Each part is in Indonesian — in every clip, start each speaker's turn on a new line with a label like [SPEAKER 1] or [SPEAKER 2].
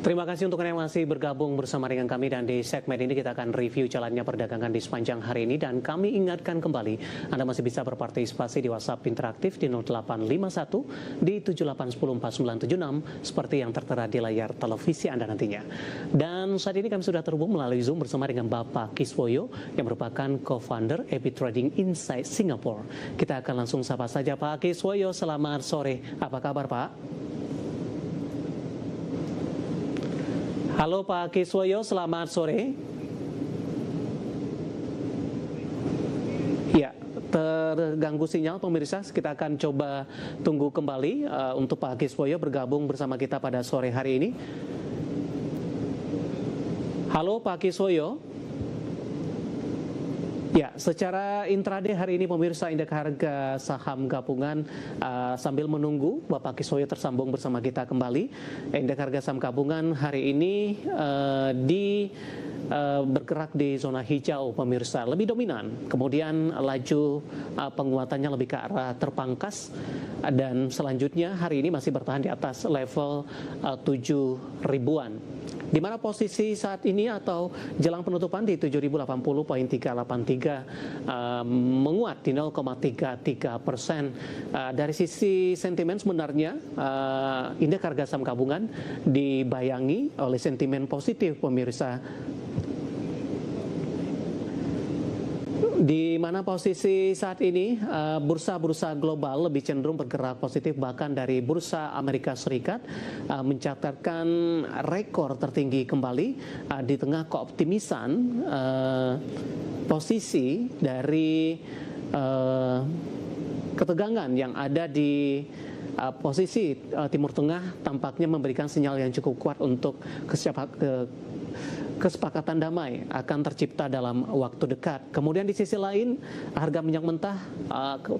[SPEAKER 1] Terima kasih untuk Anda yang masih bergabung bersama dengan kami, dan di segmen ini kita akan review jalannya perdagangan di sepanjang hari ini. Dan kami ingatkan kembali, Anda masih bisa berpartisipasi di WhatsApp interaktif di 0851 di 78104976 seperti yang tertera di layar televisi Anda nantinya. Dan saat ini kami sudah terhubung melalui Zoom bersama dengan Bapak Kiswoyo yang merupakan co-founder Epi Trading Insight Singapore. Kita akan langsung sapa saja Pak Kiswoyo. Selamat sore. Apa kabar Pak? Halo Pak Kiswoyo, selamat sore. Ya, terganggu sinyal pemirsa, kita akan coba tunggu kembali untuk Pak Kiswoyo bergabung bersama kita pada sore hari ini. Halo Pak Kiswoyo. Ya, secara intraday hari ini pemirsa, indeks harga saham gabungan sambil menunggu Bapak Kiswoyo tersambung bersama kita kembali. Indeks harga saham gabungan hari ini bergerak di zona hijau pemirsa, lebih dominan. Kemudian laju penguatannya lebih ke arah terpangkas, dan selanjutnya hari ini masih bertahan di atas level 7 ribuan. Di mana posisi saat ini atau jelang penutupan di 7.080.383 menguat di 0,33%. Dari sisi sentimen sebenarnya indeks harga saham gabungan dibayangi oleh sentimen positif pemirsa, di mana posisi saat ini bursa-bursa global lebih cenderung bergerak positif, bahkan dari bursa Amerika Serikat mencatatkan rekor tertinggi kembali di tengah keoptimisan posisi dari ketegangan yang ada di posisi Timur Tengah, tampaknya memberikan sinyal yang cukup kuat untuk kesepakatan damai akan tercipta dalam waktu dekat. Kemudian di sisi lain, harga minyak mentah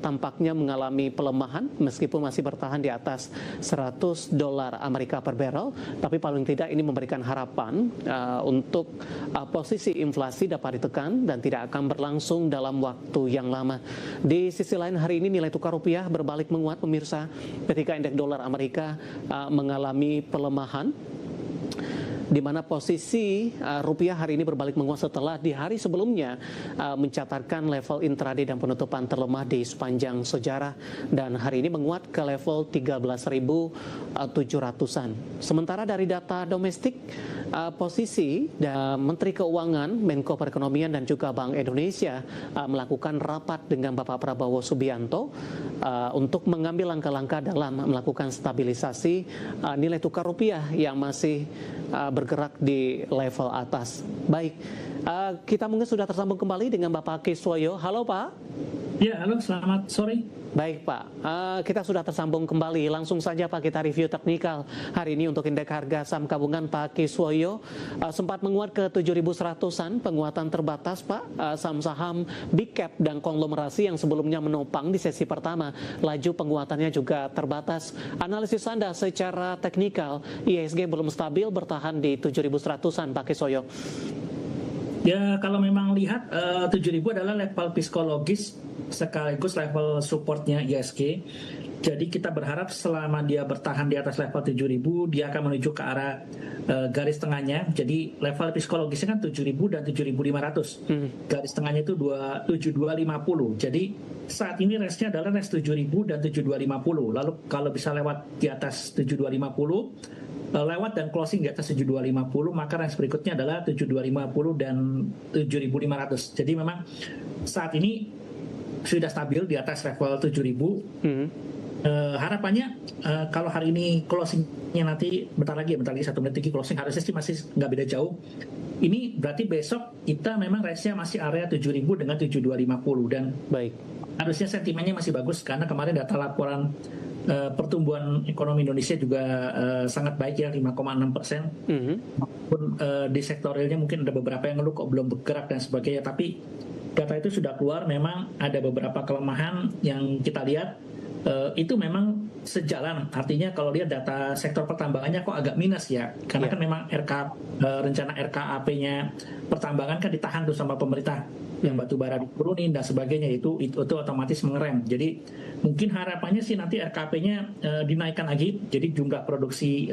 [SPEAKER 1] tampaknya mengalami pelemahan meskipun masih bertahan di atas $100 Amerika per barrel, tapi paling tidak ini memberikan harapan untuk posisi inflasi dapat ditekan dan tidak akan berlangsung dalam waktu yang lama. Di sisi lain, hari ini nilai tukar rupiah berbalik menguat pemirsa, ketika indeks dolar Amerika mengalami pelemahan, di mana posisi rupiah hari ini berbalik menguat setelah di hari sebelumnya mencatatkan level intraday dan penutupan terlemah di sepanjang sejarah, dan hari ini menguat ke level 13.700-an. Sementara dari data domestik, posisi Menteri Keuangan, Menko Perekonomian dan juga Bank Indonesia melakukan rapat dengan Bapak Prabowo Subianto untuk mengambil langkah-langkah dalam melakukan stabilisasi nilai tukar rupiah yang masih bergerak di level atas. Baik, kita mungkin sudah tersambung kembali dengan Bapak Kiswoyo. Halo Pak.
[SPEAKER 2] Ya, halo, selamat sore.
[SPEAKER 1] Baik Pak, kita sudah tersambung kembali. Langsung saja Pak, kita review teknikal hari ini untuk indeks harga saham gabungan Pak Kiswoyo. Sempat menguat ke 7.100-an, penguatan terbatas Pak. Saham-saham big cap dan konglomerasi yang sebelumnya menopang di sesi pertama, laju penguatannya juga terbatas. Analisis Anda secara teknikal, IHSG belum stabil, bertahan di 7.100-an Pak Kiswoyo.
[SPEAKER 2] Ya, kalau memang lihat 7.000 adalah level psikologis sekaligus level supportnya IHSG. Jadi kita berharap selama dia bertahan di atas level 7.000, dia akan menuju ke arah garis tengahnya. Jadi level psikologisnya kan 7.000 dan 7.500. Garis tengahnya itu 7.250. Jadi saat ini range-nya adalah range 7.000 dan 7.250. Lalu kalau bisa lewat di atas 7.250, lewat dan closing di atas 7.250, maka range berikutnya adalah 7.250 dan 7.500. Jadi memang saat ini sudah stabil di atas level 7.000. Harapannya kalau hari ini closingnya nanti bentar lagi 1 menit lagi closing, harusnya sih masih nggak beda jauh. Ini berarti besok kita memang range-nya masih area 7.000 dengan 7.250, dan
[SPEAKER 1] baik,
[SPEAKER 2] harusnya sentimennya masih bagus karena kemarin data laporan pertumbuhan ekonomi Indonesia juga sangat baik ya, 5,6%. Walaupun di sektor realnya mungkin ada beberapa yang ngeluh kok belum bergerak dan sebagainya, tapi data itu sudah keluar. Memang ada beberapa kelemahan yang kita lihat, itu memang sejalan. Artinya kalau lihat data sektor pertambangannya kok agak minus ya, karena kan memang rencana RKAP-nya pertambangan kan ditahan tuh sama pemerintah, yang batu bara diturunin dan sebagainya, itu otomatis mengerem. Jadi mungkin harapannya sih nanti RKP-nya dinaikkan lagi, jadi jumlah produksi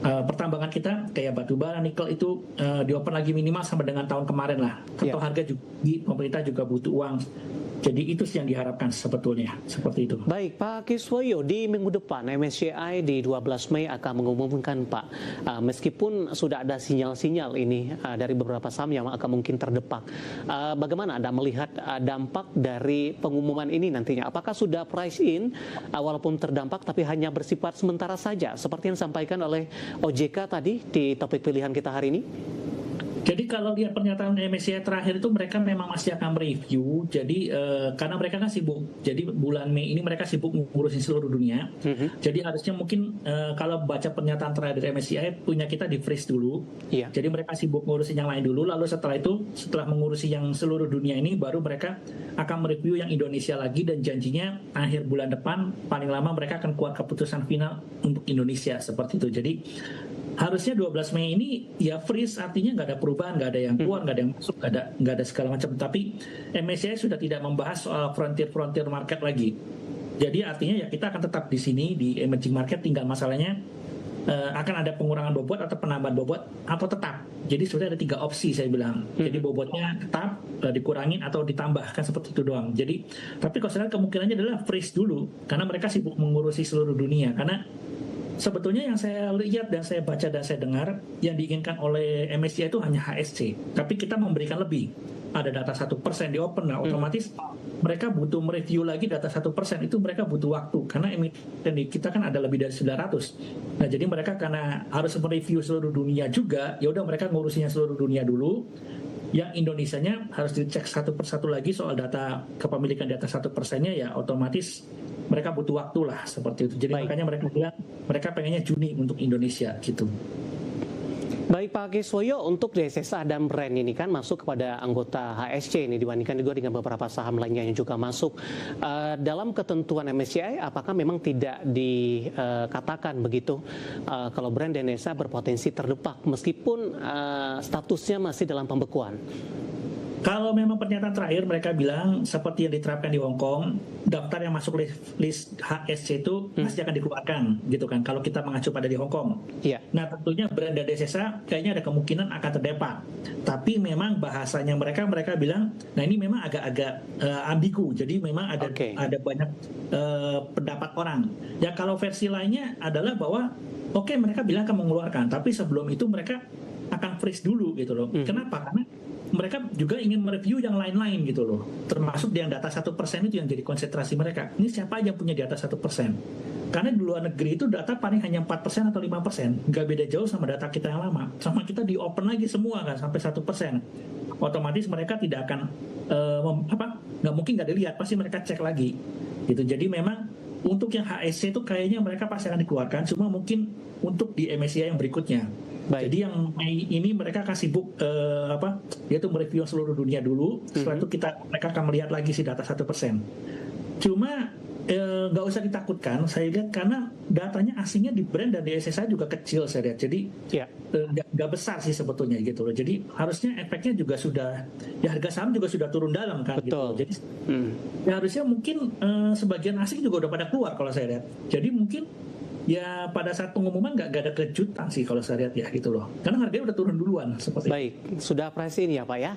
[SPEAKER 2] pertambangan kita kayak batu bara, nikel itu diopen lagi minimal sama dengan tahun kemarin lah. Atau harga juga, pemerintah juga butuh uang. Jadi itu sih yang diharapkan sebetulnya, seperti itu.
[SPEAKER 1] Baik, Pak Kiswoyo, di minggu depan MSCI di 12 Mei akan mengumumkan, Pak, meskipun sudah ada sinyal-sinyal ini dari beberapa saham yang akan mungkin terdepak. Bagaimana Anda melihat dampak dari pengumuman ini nantinya? Apakah sudah price in, walaupun terdampak tapi hanya bersifat sementara saja, seperti yang disampaikan oleh OJK tadi di topik pilihan kita hari ini?
[SPEAKER 2] Jadi kalau lihat pernyataan MSCI terakhir itu mereka memang masih akan mereview. Jadi karena mereka kan sibuk. Jadi bulan Mei ini mereka sibuk ngurusin seluruh dunia. Jadi harusnya mungkin kalau baca pernyataan terakhir dari MSCI punya kita di freeze dulu. Jadi mereka sibuk ngurusin yang lain dulu. Lalu setelah itu setelah mengurusi yang seluruh dunia ini baru mereka akan mereview yang Indonesia lagi dan janjinya akhir bulan depan paling lama mereka akan keluar keputusan final untuk Indonesia seperti itu. Jadi harusnya 12 Mei ini ya freeze, artinya nggak ada perubahan, nggak ada yang keluar, nggak ada yang masuk, nggak ada segala macam. Tapi MSCI sudah tidak membahas soal frontier market lagi. Jadi artinya ya kita akan tetap di sini di emerging market, tinggal masalahnya akan ada pengurangan bobot atau penambahan bobot atau tetap. Jadi sudah ada 3 opsi saya bilang. Jadi bobotnya tetap dikurangin atau ditambahkan seperti itu doang. Jadi tapi kalau saya lihat kemungkinannya adalah freeze dulu karena mereka sibuk mengurusi seluruh dunia. Karena sebetulnya yang saya lihat dan saya baca dan saya dengar yang diinginkan oleh MSCI itu hanya HSC, tapi kita memberikan lebih. Ada data 1% di open, nah otomatis mereka butuh mereview lagi data 1%, itu mereka butuh waktu karena emiten di kita kan ada lebih dari 900. Nah jadi mereka karena harus mereview seluruh dunia juga, ya udah mereka ngurusinnya seluruh dunia dulu. Yang Indonesianya harus dicek satu persatu lagi soal data kepemilikan data 1%-nya, ya otomatis mereka butuh waktu lah seperti itu. Jadi makanya mereka bilang mereka pengennya Juni untuk Indonesia gitu.
[SPEAKER 1] Baik Pak Kiswoyo, untuk DSSA dan Brand ini kan masuk kepada anggota HSC ini dibandingkan juga dengan beberapa saham lainnya yang juga masuk. Dalam ketentuan MSCI, apakah memang tidak dikatakan begitu kalau Brand dan DSSA berpotensi terdepak meskipun statusnya masih dalam pembekuan?
[SPEAKER 2] Kalau memang pernyataan terakhir mereka bilang seperti yang diterapkan di Hong Kong, daftar yang masuk list HSC itu pasti akan dikeluarkan, gitu kan. Kalau kita mengacu pada di Hong Kong. Nah tentunya Brand dan DSSA kayaknya ada kemungkinan akan terdepak. Tapi memang bahasanya mereka bilang, nah ini memang agak-agak ambigu. Jadi memang ada banyak pendapat orang. Ya kalau versi lainnya adalah bahwa mereka bilang akan mengeluarkan, tapi sebelum itu mereka akan freeze dulu gitu loh. Kenapa? Karena mereka juga ingin mereview yang lain-lain gitu loh. Termasuk yang data 1% itu yang jadi konsentrasi mereka. Ini siapa aja punya data 1%? Karena di luar negeri itu data paling hanya 4% atau 5%. Nggak beda jauh sama data kita yang lama. Sama kita di open lagi semua kan sampai 1%. Otomatis mereka tidak akan nggak mungkin nggak dilihat, pasti mereka cek lagi. Gitu. Jadi memang untuk yang HSC itu kayaknya mereka pasti akan dikeluarkan, cuma mungkin untuk di MSCI yang berikutnya. Jadi yang Mei ini mereka akan sibuk yaitu mereview seluruh dunia dulu. Setelah itu mereka akan melihat lagi si data 1%. Cuma nggak usah ditakutkan, saya lihat karena datanya aslinya di Brand dan di SSI juga kecil saya lihat. Jadi nggak besar sih sebetulnya gitu loh. Jadi harusnya efeknya juga sudah, ya harga saham juga sudah turun dalam kan. Gitu. Jadi ya harusnya mungkin sebagian asing juga udah pada keluar kalau saya lihat. Jadi mungkin ya pada saat pengumuman nggak ada kejutan sih kalau saya lihat ya gitu loh. Karena harganya udah turun duluan seperti itu.
[SPEAKER 1] Baik, sudah price in ya Pak ya?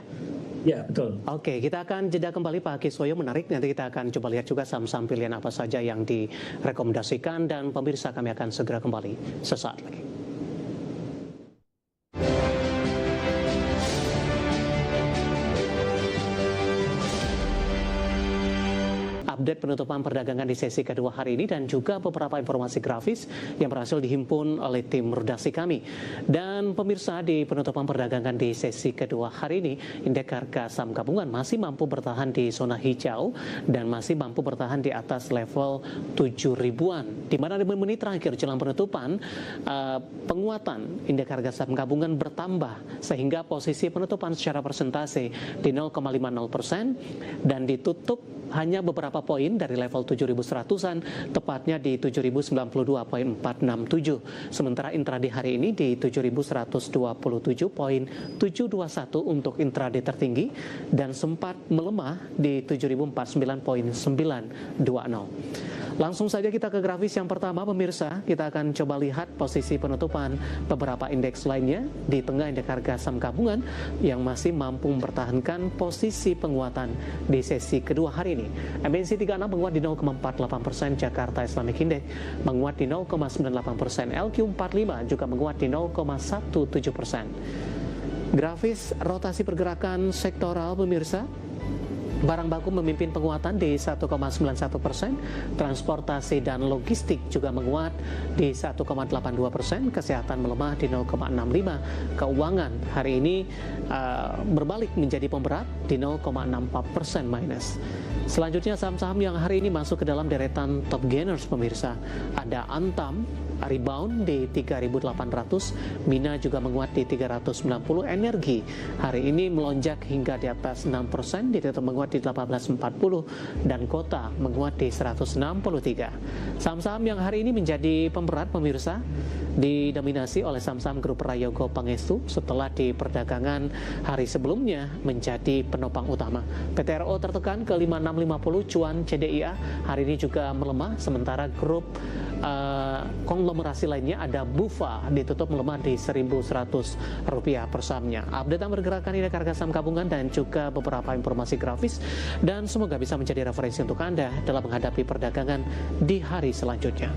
[SPEAKER 2] Ya betul.
[SPEAKER 1] Oke, kita akan jeda kembali Pak Kiswoyo, menarik. Nanti kita akan coba lihat juga saham-saham pilihan apa saja yang direkomendasikan, dan pemirsa kami akan segera kembali sesaat lagi. Update penutupan perdagangan di sesi kedua hari ini dan juga beberapa informasi grafis yang berhasil dihimpun oleh tim redaksi kami. Dan pemirsa, di penutupan perdagangan di sesi kedua hari ini, indeks harga saham gabungan masih mampu bertahan di zona hijau dan masih mampu bertahan di atas level 7.000-an. Di mana di menit terakhir jelang penutupan, penguatan indeks harga saham gabungan bertambah sehingga posisi penutupan secara persentase di 0,50% dan ditutup hanya beberapa poin dari level 7.100-an, tepatnya di 7.092.467. Sementara intraday hari ini di 7.127.721 untuk intraday tertinggi dan sempat melemah di 7.049.920. Langsung saja kita ke grafis yang pertama pemirsa. Kita akan coba lihat posisi penutupan beberapa indeks lainnya di tengah indeks harga saham gabungan yang masih mampu mempertahankan posisi penguatan di sesi kedua hari ini. MNC 36 menguat di 0,48%, Jakarta Islamic Index menguat di 0,98%, LQ45 juga menguat di 0,17%. Grafis rotasi pergerakan sektoral pemirsa. Barang baku memimpin penguatan di 1,91%, transportasi dan logistik juga menguat di 1,82%, kesehatan melemah di 0,65%, keuangan hari ini berbalik menjadi pemberat di 0,64% minus. Selanjutnya saham-saham yang hari ini masuk ke dalam deretan top gainers pemirsa. Ada Antam rebound di 3.800, Mina juga menguat di 390, Energi hari ini melonjak hingga di atas 6%, ditutup menguat di 1840, dan Kota menguat di 163. Saham-saham yang hari ini menjadi pemberat pemirsa didominasi oleh saham-saham grup Prayogo Pangestu setelah di perdagangan hari sebelumnya menjadi penopang utama. PTRO tertekan ke 5650, Cuan CDIA hari ini juga melemah, sementara grup konglomerasi lainnya ada Bufa ditutup melemah di Rp1.100 per sahamnya. Update pergerakan indeks harga saham gabungan dan juga beberapa informasi grafis, dan semoga bisa menjadi referensi untuk Anda dalam menghadapi perdagangan di hari selanjutnya.